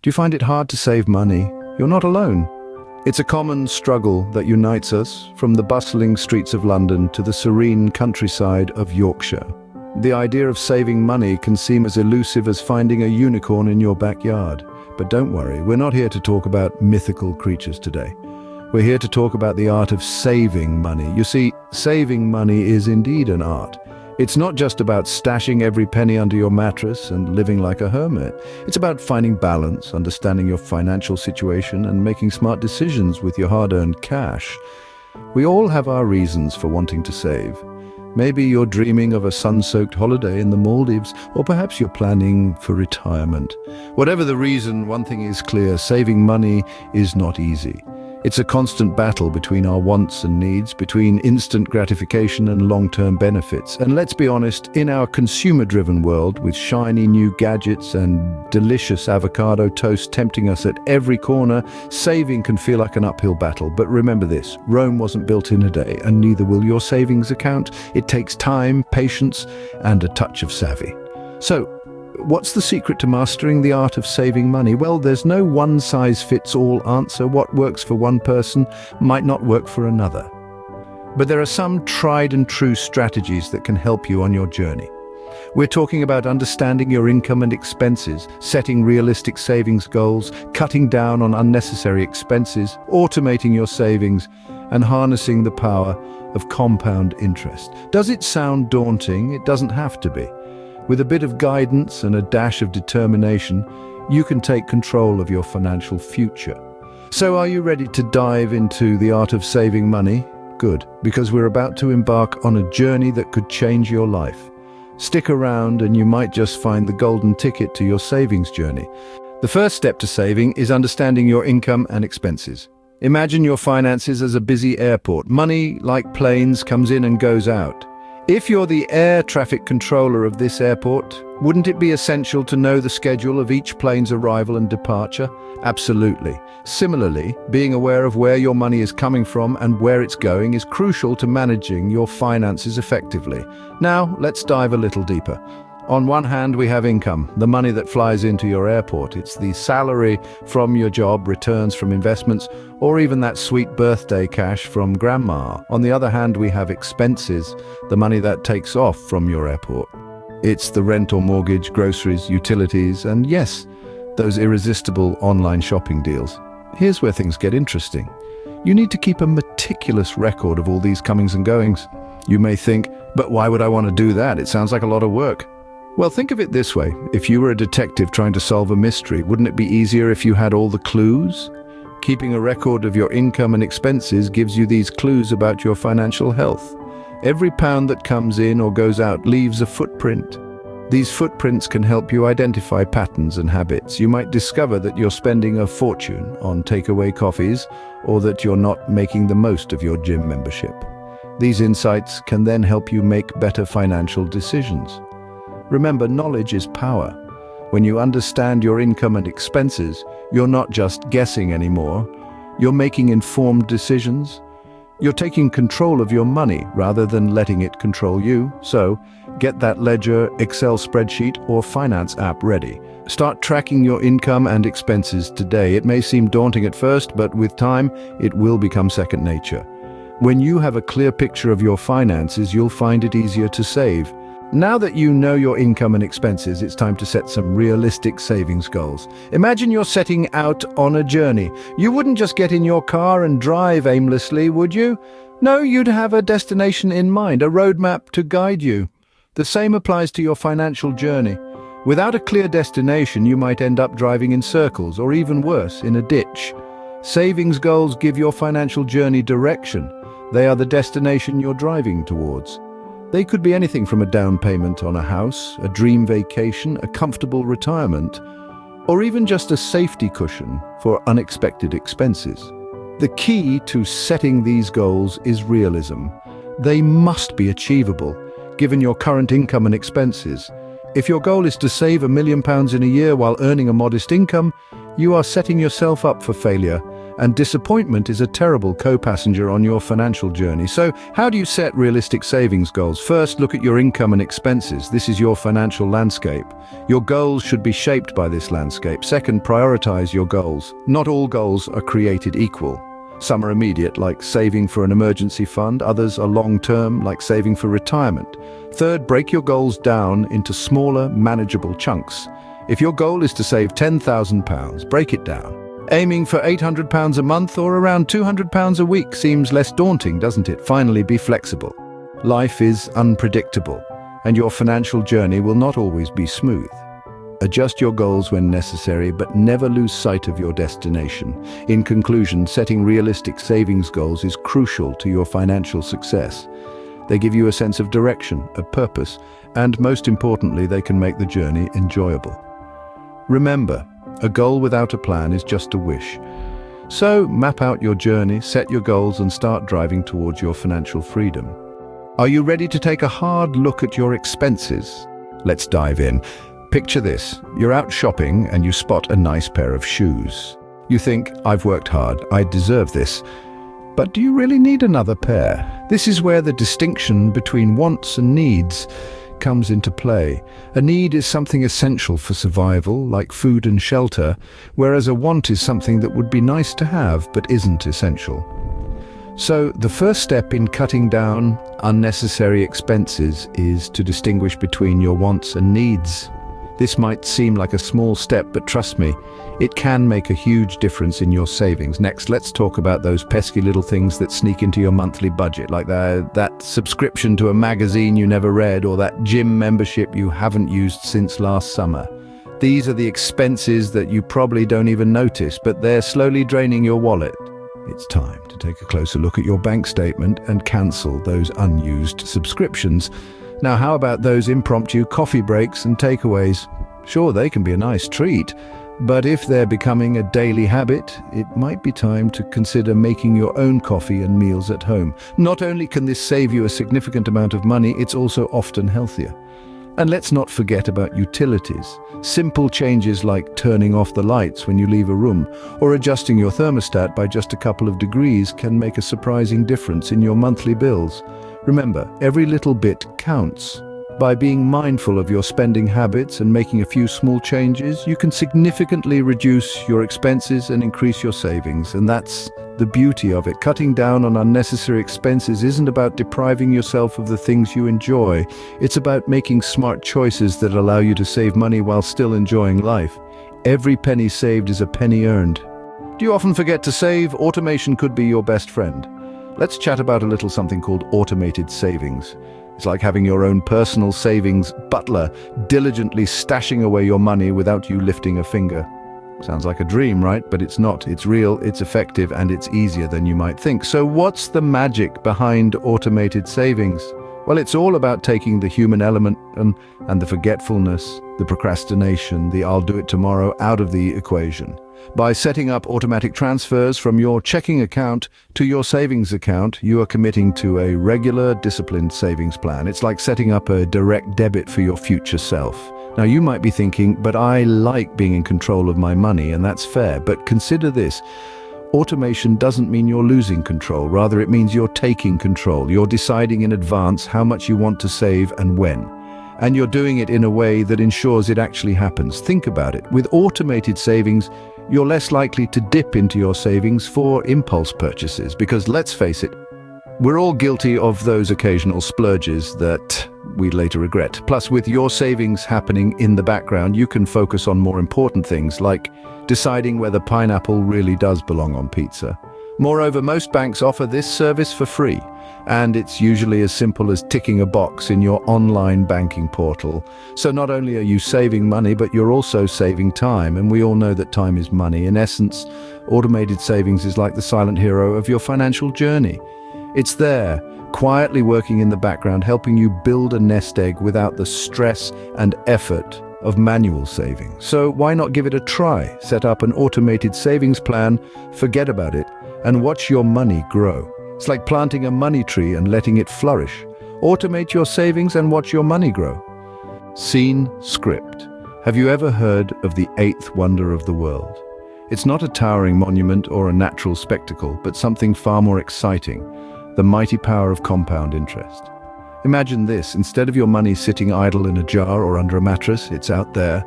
Do you find it hard to save money? You're not alone. It's a common struggle that unites us, from the bustling streets of London to the serene countryside of Yorkshire. The idea of saving money can seem as elusive as finding a unicorn in your backyard. But don't worry, we're not here to talk about mythical creatures today. We're here to talk about the art of saving money. You see, saving money is indeed an art. It's not just about stashing every penny under your mattress and living like a hermit. It's about finding balance, understanding your financial situation, and making smart decisions with your hard-earned cash. We all have our reasons for wanting to save. Maybe you're dreaming of a sun-soaked holiday in the Maldives, or perhaps you're planning for retirement. Whatever the reason, one thing is clear: saving money is not easy. It's a constant battle between our wants and needs, between instant gratification and long-term benefits. And let's be honest, in our consumer-driven world, with shiny new gadgets and delicious avocado toast tempting us at every corner, saving can feel like an uphill battle. But remember this: Rome wasn't built in a day, and neither will your savings account. It takes time, patience, and a touch of savvy. So, what's the secret to mastering the art of saving money? Well, there's no one-size-fits-all answer. What works for one person might not work for another. But there are some tried and true strategies that can help you on your journey. We're talking about understanding your income and expenses, setting realistic savings goals, cutting down on unnecessary expenses, automating your savings, and harnessing the power of compound interest. Does it sound daunting? It doesn't have to be. With a bit of guidance and a dash of determination, you can take control of your financial future. So are you ready to dive into the art of saving money? Good, because we're about to embark on a journey that could change your life. Stick around and you might just find the golden ticket to your savings journey. The first step to saving is understanding your income and expenses. Imagine your finances as a busy airport. Money, like planes, comes in and goes out. If you're the air traffic controller of this airport, wouldn't it be essential to know the schedule of each plane's arrival and departure? Absolutely. Similarly, being aware of where your money is coming from and where it's going is crucial to managing your finances effectively. Now, let's dive a little deeper. On one hand, we have income, the money that flies into your airport. It's the salary from your job, returns from investments, or even that sweet birthday cash from grandma. On the other hand, we have expenses, the money that takes off from your airport. It's the rent or mortgage, groceries, utilities, and yes, those irresistible online shopping deals. Here's where things get interesting. You need to keep a meticulous record of all these comings and goings. You may think, but why would I want to do that? It sounds like a lot of work. Well, think of it this way. If you were a detective trying to solve a mystery, wouldn't it be easier if you had all the clues? Keeping a record of your income and expenses gives you these clues about your financial health. Every pound that comes in or goes out leaves a footprint. These footprints can help you identify patterns and habits. You might discover that you're spending a fortune on takeaway coffees, or that you're not making the most of your gym membership. These insights can then help you make better financial decisions. Remember, knowledge is power. When you understand your income and expenses, you're not just guessing anymore. You're making informed decisions. You're taking control of your money rather than letting it control you. So, get that ledger, Excel spreadsheet, or finance app ready. Start tracking your income and expenses today. It may seem daunting at first, but with time, it will become second nature. When you have a clear picture of your finances, you'll find it easier to save. Now that you know your income and expenses, it's time to set some realistic savings goals. Imagine you're setting out on a journey. You wouldn't just get in your car and drive aimlessly, would you? No, you'd have a destination in mind, a roadmap to guide you. The same applies to your financial journey. Without a clear destination, you might end up driving in circles, or even worse, in a ditch. Savings goals give your financial journey direction. They are the destination you're driving towards. They could be anything from a down payment on a house, a dream vacation, a comfortable retirement, or even just a safety cushion for unexpected expenses. The key to setting these goals is realism. They must be achievable, given your current income and expenses. If your goal is to save £1 million in a year while earning a modest income, you are setting yourself up for failure. And disappointment is a terrible co-passenger on your financial journey. So, how do you set realistic savings goals? First, look at your income and expenses. This is your financial landscape. Your goals should be shaped by this landscape. Second, prioritize your goals. Not all goals are created equal. Some are immediate, like saving for an emergency fund. Others are long-term, like saving for retirement. Third, break your goals down into smaller, manageable chunks. If your goal is to save £10,000, break it down. Aiming for £800 a month or around £200 a week seems less daunting, doesn't it? Finally, be flexible. Life is unpredictable, and your financial journey will not always be smooth. Adjust your goals when necessary, but never lose sight of your destination. In conclusion, setting realistic savings goals is crucial to your financial success. They give you a sense of direction, a purpose, and most importantly, they can make the journey enjoyable. Remember, a goal without a plan is just a wish. So, map out your journey, set your goals, and start driving towards your financial freedom. Are you ready to take a hard look at your expenses? Let's dive in. Picture this, you're out shopping and you spot a nice pair of shoes. You think, I've worked hard, I deserve this. But do you really need another pair? This is where the distinction between wants and needs comes into play. A need is something essential for survival, like food and shelter, whereas a want is something that would be nice to have but isn't essential. So, the first step in cutting down unnecessary expenses is to distinguish between your wants and needs. This might seem like a small step, but trust me, it can make a huge difference in your savings. Next, let's talk about those pesky little things that sneak into your monthly budget, like that subscription to a magazine you never read, or that gym membership you haven't used since last summer. These are the expenses that you probably don't even notice, but they're slowly draining your wallet. It's time to take a closer look at your bank statement and cancel those unused subscriptions. Now, how about those impromptu coffee breaks and takeaways? Sure, they can be a nice treat, but if they're becoming a daily habit, it might be time to consider making your own coffee and meals at home. Not only can this save you a significant amount of money, it's also often healthier. And let's not forget about utilities. Simple changes like turning off the lights when you leave a room or adjusting your thermostat by just a couple of degrees can make a surprising difference in your monthly bills. Remember, every little bit counts. By being mindful of your spending habits and making a few small changes, you can significantly reduce your expenses and increase your savings. And that's the beauty of it. Cutting down on unnecessary expenses isn't about depriving yourself of the things you enjoy. It's about making smart choices that allow you to save money while still enjoying life. Every penny saved is a penny earned. Do you often forget to save? Automation could be your best friend. Let's chat about a little something called automated savings. It's like having your own personal savings butler diligently stashing away your money without you lifting a finger. Sounds like a dream, right? But it's not. It's real, it's effective, and it's easier than you might think. So what's the magic behind automated savings? Well, it's all about taking the human element and the forgetfulness, the procrastination, the I'll do it tomorrow out of the equation. By setting up automatic transfers from your checking account to your savings account, you are committing to a regular, disciplined savings plan. It's like setting up a direct debit for your future self. Now, you might be thinking, but I like being in control of my money, and that's fair. But consider this. Automation doesn't mean you're losing control. Rather, it means you're taking control. You're deciding in advance how much you want to save and when. And you're doing it in a way that ensures it actually happens. Think about it. With automated savings, you're less likely to dip into your savings for impulse purchases, because let's face it, we're all guilty of those occasional splurges that we later regret. Plus, with your savings happening in the background, you can focus on more important things like deciding whether pineapple really does belong on pizza. Moreover, most banks offer this service for free, and it's usually as simple as ticking a box in your online banking portal. So not only are you saving money, but you're also saving time, and we all know that time is money. In essence, automated savings is like the silent hero of your financial journey. It's there, quietly working in the background, helping you build a nest egg without the stress and effort of manual saving. So why not give it a try? Set up an automated savings plan, forget about it, and watch your money grow. It's like planting a money tree and letting it flourish. Automate your savings and watch your money grow. Scene script. Have you ever heard of the eighth wonder of the world? It's not a towering monument or a natural spectacle, but something far more exciting, the mighty power of compound interest. Imagine this: instead of your money sitting idle in a jar or under a mattress, it's out there,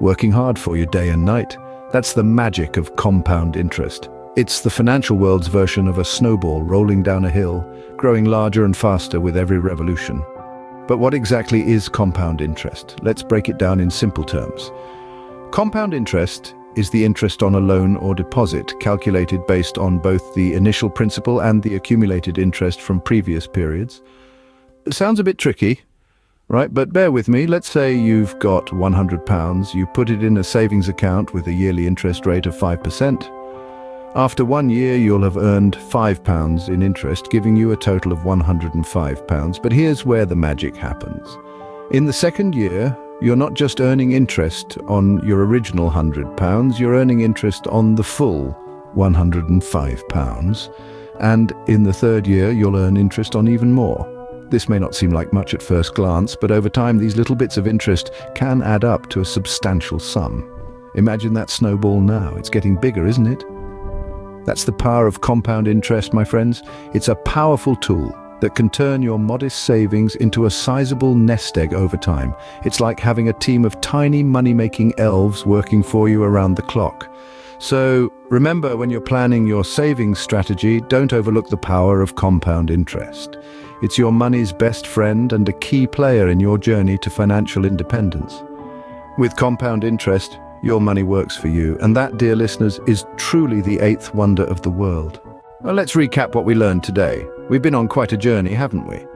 working hard for you day and night. That's the magic of compound interest. It's the financial world's version of a snowball rolling down a hill, growing larger and faster with every revolution. But what exactly is compound interest? Let's break it down in simple terms. Compound interest is the interest on a loan or deposit, calculated based on both the initial principal and the accumulated interest from previous periods. It sounds a bit tricky, right? But bear with me. Let's say you've got £100, you put it in a savings account with a yearly interest rate of 5%. After 1 year, you'll have earned £5 in interest, giving you a total of £105. But here's where the magic happens. In the second year, you're not just earning interest on your original £100, you're earning interest on the full £105. And in the third year, you'll earn interest on even more. This may not seem like much at first glance, but over time, these little bits of interest can add up to a substantial sum. Imagine that snowball now. It's getting bigger, isn't it? That's the power of compound interest, my friends. It's a powerful tool that can turn your modest savings into a sizable nest egg over time. It's like having a team of tiny money-making elves working for you around the clock. So remember, when you're planning your savings strategy, don't overlook the power of compound interest. It's your money's best friend and a key player in your journey to financial independence. With compound interest, your money works for you, and that, dear listeners, is truly the eighth wonder of the world. Well, let's recap what we learned today. We've been on quite a journey, haven't we?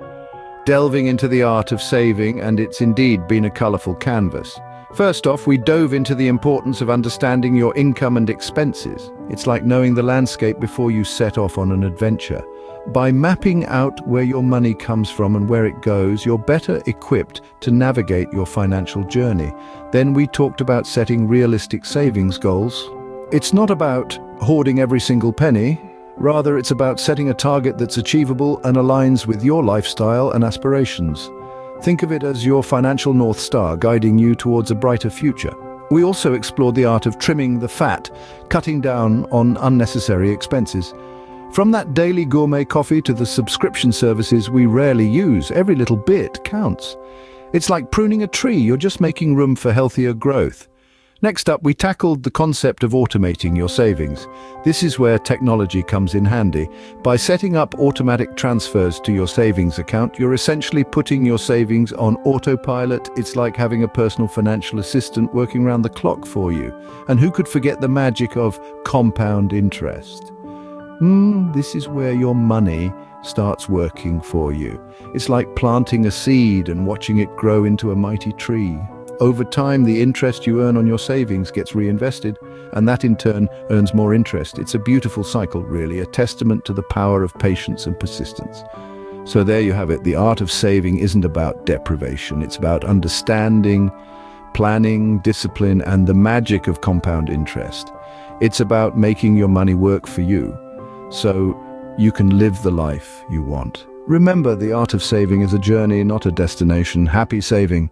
Delving into the art of saving, and it's indeed been a colourful canvas. First off, we dove into the importance of understanding your income and expenses. It's like knowing the landscape before you set off on an adventure. By mapping out where your money comes from and where it goes, you're better equipped to navigate your financial journey. Then we talked about setting realistic savings goals. It's not about hoarding every single penny. Rather, it's about setting a target that's achievable and aligns with your lifestyle and aspirations. Think of it as your financial North Star guiding you towards a brighter future. We also explored the art of trimming the fat, cutting down on unnecessary expenses. From that daily gourmet coffee to the subscription services we rarely use, every little bit counts. It's like pruning a tree, you're just making room for healthier growth. Next up, we tackled the concept of automating your savings. This is where technology comes in handy. By setting up automatic transfers to your savings account, you're essentially putting your savings on autopilot. It's like having a personal financial assistant working around the clock for you. And who could forget the magic of compound interest? This is where your money starts working for you. It's like planting a seed and watching it grow into a mighty tree. Over time, the interest you earn on your savings gets reinvested, and that in turn earns more interest. It's a beautiful cycle, really, a testament to the power of patience and persistence. So there you have it. The art of saving isn't about deprivation. It's about understanding, planning, discipline, and the magic of compound interest. It's about making your money work for you, so you can live the life you want. Remember, the art of saving is a journey, not a destination. Happy saving.